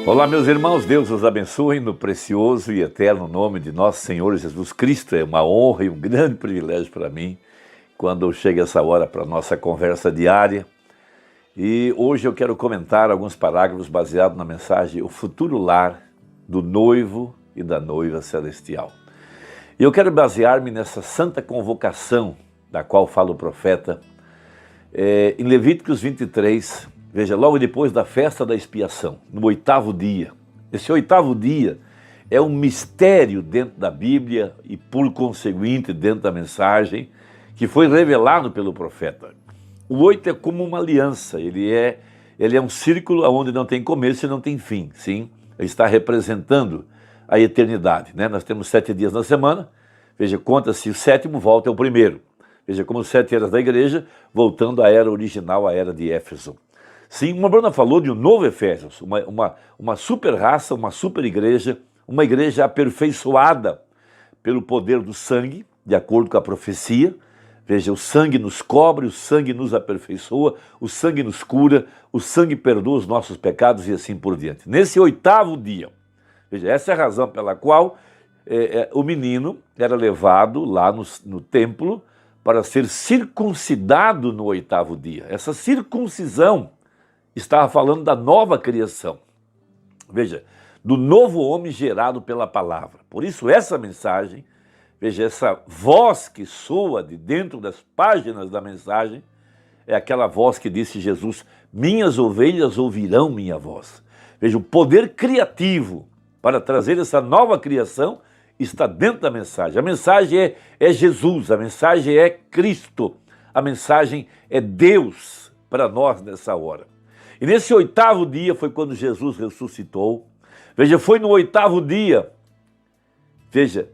Olá, meus irmãos, Deus os abençoe no precioso e eterno nome de nosso Senhor Jesus Cristo. É uma honra e um grande privilégio para mim quando chega essa hora para a nossa conversa diária. E hoje eu quero comentar alguns parágrafos baseados na mensagem O Futuro Lar do Noivo e da Noiva Celestial. E eu quero basear-me nessa santa convocação da qual fala o profeta em Levíticos 23, veja, logo depois da festa da expiação, no 8º dia. Esse 8º dia é um mistério dentro da Bíblia e, por conseguinte, dentro da mensagem que foi revelado pelo profeta. O 8 é como uma aliança, ele é um círculo onde não tem começo e não tem fim, sim? Ele está representando a eternidade, né? Nós temos 7 dias na semana, veja, conta-se o 7º, volta ao 1º. Veja, como os 7 eras da igreja, voltando à era original, à era de Éfeso. Sim, uma Bruna falou de um novo Efésios, uma super raça, uma super igreja, uma igreja aperfeiçoada pelo poder do sangue, de acordo com a profecia. Veja, o sangue nos cobre, o sangue nos aperfeiçoa, o sangue nos cura, o sangue perdoa os nossos pecados e assim por diante. Nesse 8º dia, veja, essa é a razão pela qual o menino era levado lá no templo para ser circuncidado no 8º dia. Essa circuncisão estava falando da nova criação. Veja, do novo homem gerado pela palavra. Por isso essa mensagem, veja, essa voz que soa de dentro das páginas da mensagem, é aquela voz que disse Jesus: minhas ovelhas ouvirão minha voz. Veja, o poder criativo para trazer essa nova criação está dentro da mensagem. A mensagem é Jesus, a mensagem é Cristo, a mensagem é Deus para nós nessa hora. E nesse 8º dia foi quando Jesus ressuscitou. Veja, foi no 8º dia, veja,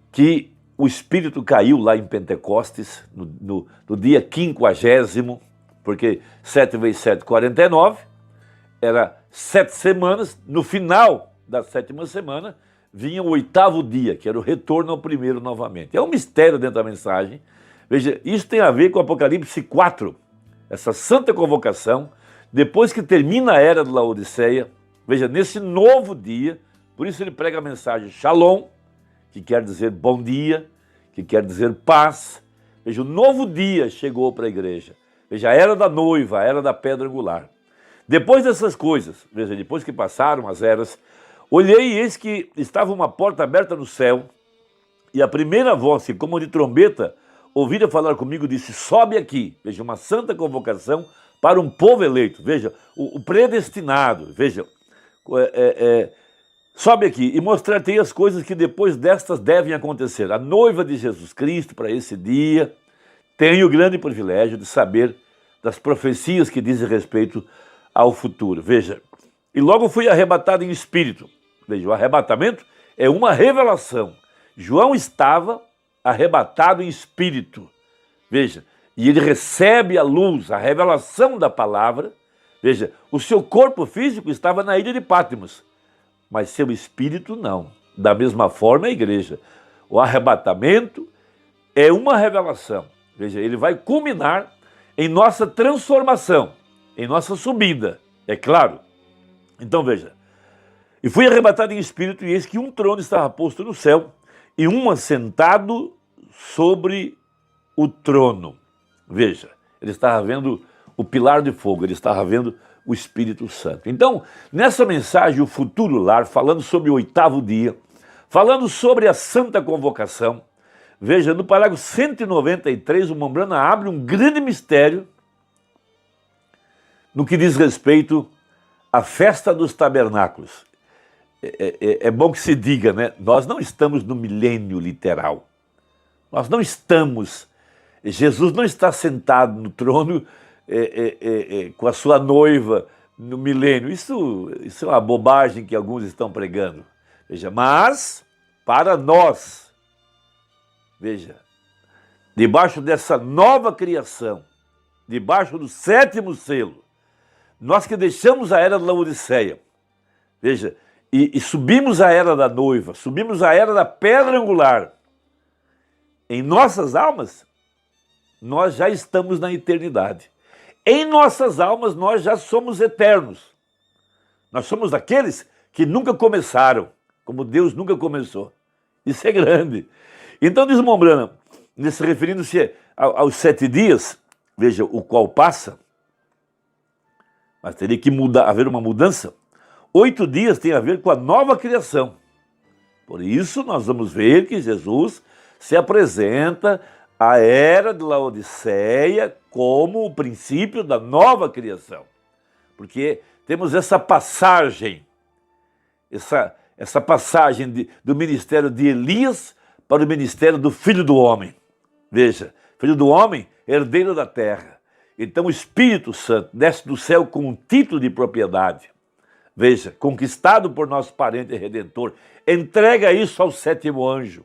que o Espírito caiu lá em Pentecostes, no dia 50º, porque 7 vezes 7, 49, era 7 semanas, no final da 7ª semana, vinha o 8º dia, que era o retorno ao primeiro novamente. É um mistério dentro da mensagem. Veja, isso tem a ver com Apocalipse 4, essa santa convocação, depois que termina a era de Laodiceia, veja, nesse novo dia, por isso ele prega a mensagem Shalom, que quer dizer bom dia, que quer dizer paz. Veja, o novo dia chegou para a igreja. Veja, a era da noiva, a era da pedra angular. Depois dessas coisas, veja, depois que passaram as eras, olhei e eis que estava uma porta aberta no céu, e a primeira voz, que como de trombeta, ouvira falar comigo, disse: sobe aqui. Veja, uma santa convocação para um povo eleito. Veja, o predestinado. Veja, sobe aqui e mostrar-te as coisas que depois destas devem acontecer. A noiva de Jesus Cristo, para esse dia, tem o grande privilégio de saber das profecias que dizem respeito ao futuro. Veja, e logo fui arrebatado em espírito. Veja, o arrebatamento é uma revelação. João estava arrebatado em espírito. Veja, e ele recebe a luz, a revelação da palavra. Veja, o seu corpo físico estava na ilha de Patmos, mas seu espírito não. Da mesma forma a igreja. O arrebatamento é uma revelação. Veja, ele vai culminar em nossa transformação, em nossa subida, é claro. Então veja, e fui arrebatado em espírito, e eis que um trono estava posto no céu, e um assentado sobre o trono. Veja, ele estava vendo o pilar de fogo, ele estava vendo o Espírito Santo. Então, nessa mensagem, o futuro lar, falando sobre o 8º dia, falando sobre a santa convocação, veja, no parágrafo 193, o Mombrana abre um grande mistério no que diz respeito à festa dos tabernáculos. É bom que se diga, né? Nós não estamos no milênio literal. Nós não estamos... Jesus não está sentado no trono com a sua noiva no milênio. Isso é uma bobagem que alguns estão pregando. Veja, mas para nós, veja, debaixo dessa nova criação, debaixo do 7º selo, nós que deixamos a era da Laodiceia, veja, e subimos a era da noiva, subimos a era da pedra angular, em nossas almas, nós já estamos na eternidade. Em nossas almas, nós já somos eternos. Nós somos aqueles que nunca começaram, como Deus nunca começou. Isso é grande. Então diz Mombrana, referindo-se aos 7 dias, veja, o qual passa, mas teria que haver uma mudança. 8 dias tem a ver com a nova criação. Por isso nós vamos ver que Jesus se apresenta à era de Laodiceia como o princípio da nova criação. Porque temos essa passagem, essa passagem do ministério de Elias para o ministério do Filho do Homem. Veja, Filho do Homem, herdeiro da terra. Então o Espírito Santo desce do céu com um título de propriedade. Veja, conquistado por nosso parente redentor, entrega isso ao 7º anjo.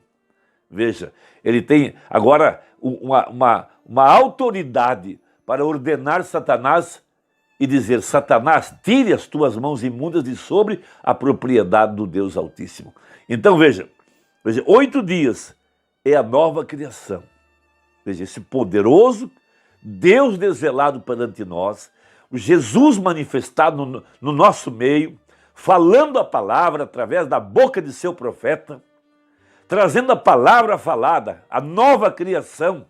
Veja, ele tem agora uma autoridade para ordenar Satanás e dizer: Satanás, tire as tuas mãos imundas de sobre a propriedade do Deus Altíssimo. Então veja, 8 dias é a nova criação. Veja, esse poderoso Deus desvelado perante nós, o Jesus manifestado no nosso meio, falando a palavra através da boca de seu profeta, trazendo a palavra falada, a nova criação.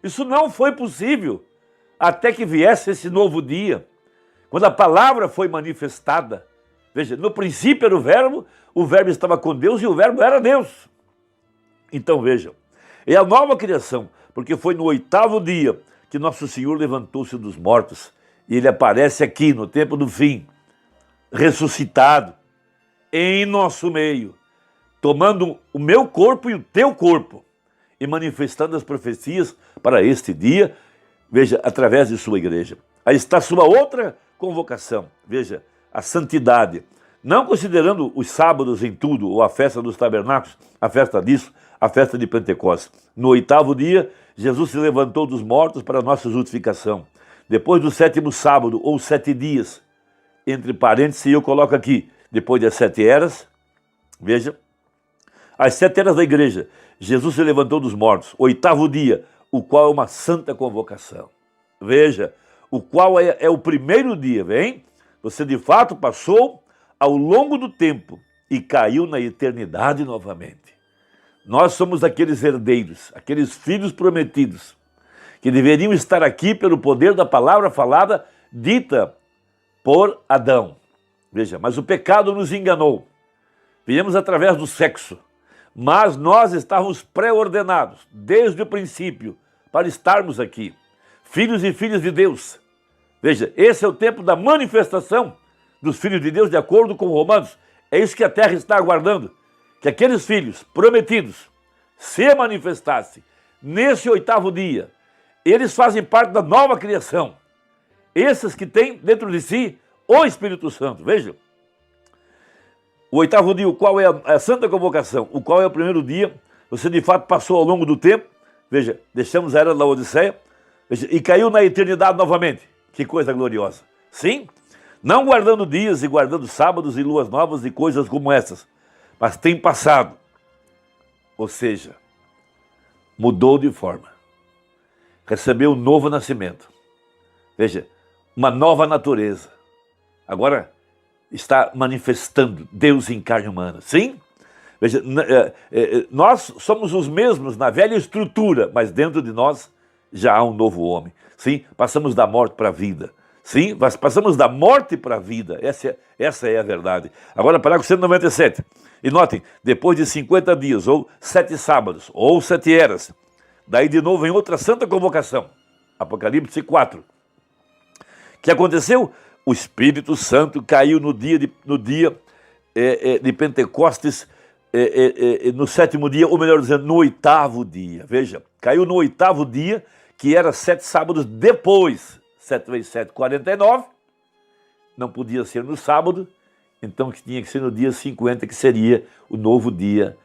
Isso não foi possível até que viesse esse novo dia, quando a palavra foi manifestada. Veja, no princípio era o verbo estava com Deus e o verbo era Deus. Então veja, é a nova criação, porque foi no 8º dia que nosso Senhor levantou-se dos mortos, e ele aparece aqui no tempo do fim, ressuscitado, em nosso meio, tomando o meu corpo e o teu corpo, e manifestando as profecias para este dia, veja, através de sua igreja. Aí está sua outra convocação, veja, a santidade, não considerando os sábados em tudo, ou a festa dos tabernáculos, a festa disso, a festa de Pentecostes. No 8º dia, Jesus se levantou dos mortos para a nossa justificação. Depois do 7º sábado, ou 7 dias, entre parênteses, eu coloco aqui, depois das 7 eras, veja, as 7 eras da igreja, Jesus se levantou dos mortos. 8º dia, o qual é uma santa convocação. Veja, o qual é o primeiro dia, vem? Você de fato passou ao longo do tempo e caiu na eternidade novamente. Nós somos aqueles herdeiros, aqueles filhos prometidos, que deveriam estar aqui pelo poder da palavra falada, dita por Adão. Veja, mas o pecado nos enganou. Viemos através do sexo, mas nós estávamos pré-ordenados, desde o princípio, para estarmos aqui, filhos e filhas de Deus. Veja, esse é o tempo da manifestação dos filhos de Deus, de acordo com Romanos. É isso que a terra está aguardando, que aqueles filhos prometidos se manifestassem nesse 8º dia. Eles fazem parte da nova criação. Esses que têm dentro de si o Espírito Santo. Veja, o 8º dia, o qual é a santa convocação, o qual é o primeiro dia, você de fato passou ao longo do tempo, veja, deixamos a era da Laodiceia, veja, e caiu na eternidade novamente. Que coisa gloriosa. Sim, não guardando dias e guardando sábados e luas novas e coisas como essas, mas tem passado. Ou seja, mudou de forma. Recebeu um novo nascimento. Veja, uma nova natureza. Agora está manifestando Deus em carne humana. Sim? Veja, nós somos os mesmos na velha estrutura, mas dentro de nós já há um novo homem. Sim? Passamos da morte para a vida. Sim? Passamos da morte para a vida. Essa é a verdade. Agora, parágrafo 197. E notem, depois de 50 dias, ou 7 sábados, ou 7 eras, daí de novo em outra santa convocação, Apocalipse 4. Que aconteceu? O Espírito Santo caiu no dia de Pentecostes, no 7º dia, ou melhor dizendo, no 8º dia. Veja, caiu no 8º dia, que era 7 sábados depois. 7 vezes 7, 49. Não podia ser no sábado, então tinha que ser no dia 50, que seria o novo dia,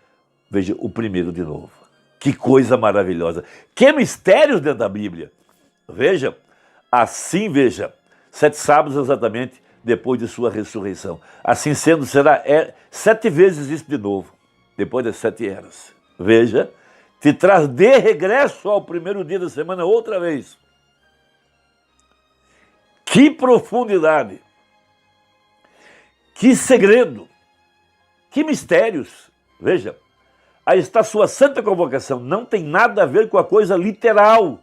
veja, o primeiro de novo. Que coisa maravilhosa. Que mistérios dentro da Bíblia. Veja, assim, veja, 7 sábados exatamente depois de sua ressurreição. Assim sendo, será 7 vezes isso de novo, depois das 7 eras. Veja, te traz de regresso ao primeiro dia da semana outra vez. Que profundidade! Que segredo! Que mistérios! Veja, aí está sua santa convocação. Não tem nada a ver com a coisa literal.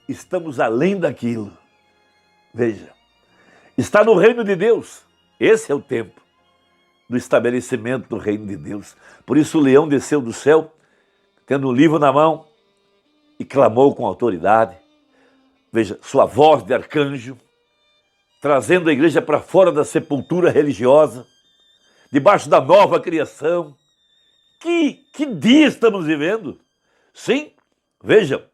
Estamos além daquilo. Veja, está no reino de Deus. Esse é o tempo do estabelecimento do reino de Deus. Por isso o leão desceu do céu, tendo um livro na mão, e clamou com autoridade. Veja, sua voz de arcanjo, trazendo a igreja para fora da sepultura religiosa, debaixo da nova criação. Que dia estamos vivendo? Sim, veja,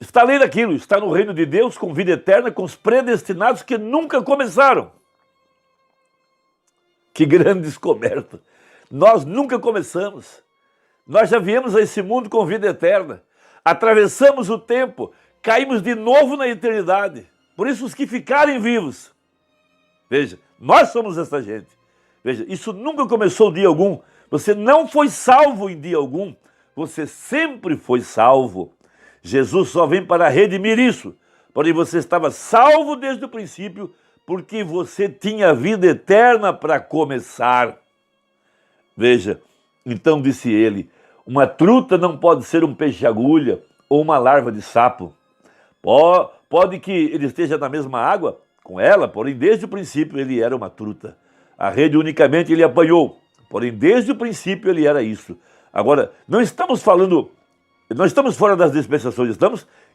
está além daquilo, está no reino de Deus com vida eterna, com os predestinados que nunca começaram. Que grande descoberta! Nós nunca começamos. Nós já viemos a esse mundo com vida eterna. Atravessamos o tempo, caímos de novo na eternidade. Por isso os que ficarem vivos. Veja, nós somos essa gente. Veja, isso nunca começou dia algum. Você não foi salvo em dia algum. Você sempre foi salvo. Jesus só vem para redimir isso. Porém, você estava salvo desde o princípio, porque você tinha vida eterna para começar. Veja, então disse ele, uma truta não pode ser um peixe-agulha ou uma larva de sapo. Pode que ele esteja na mesma água com ela, porém desde o princípio ele era uma truta. A rede unicamente ele apanhou, porém desde o princípio ele era isso. Agora, não estamos fora das dispensações,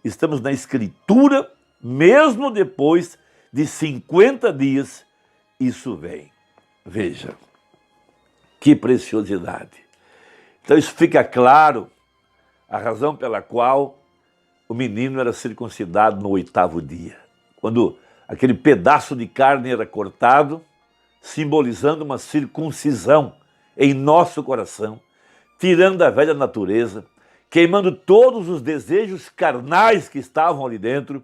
estamos na Escritura, mesmo depois de 50 dias, isso vem. Veja, que preciosidade. Então isso fica claro, a razão pela qual o menino era circuncidado no 8º dia. Quando aquele pedaço de carne era cortado, simbolizando uma circuncisão em nosso coração, tirando a velha natureza, queimando todos os desejos carnais que estavam ali dentro,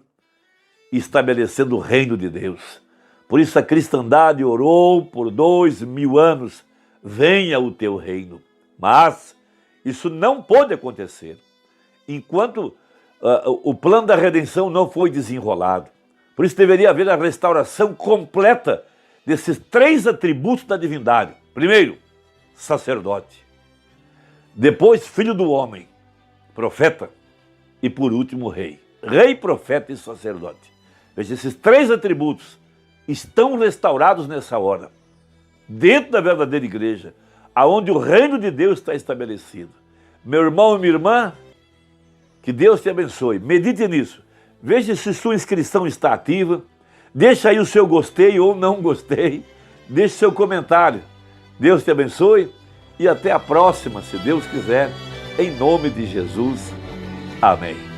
e estabelecendo o reino de Deus. Por isso a cristandade orou por 2000 anos, venha o teu reino. Mas isso não pôde acontecer enquanto o plano da redenção não foi desenrolado. Por isso deveria haver a restauração completa desses 3 atributos da divindade. Primeiro, sacerdote. Depois, filho do homem, profeta. E por último, rei. Rei, profeta e sacerdote. Veja, esses 3 atributos estão restaurados nessa hora, dentro da verdadeira igreja, aonde o reino de Deus está estabelecido. Meu irmão e minha irmã, que Deus te abençoe. Medite nisso. Veja se sua inscrição está ativa. Deixa aí o seu gostei ou não gostei. Deixe seu comentário. Deus te abençoe e até a próxima, se Deus quiser, em nome de Jesus. Amém.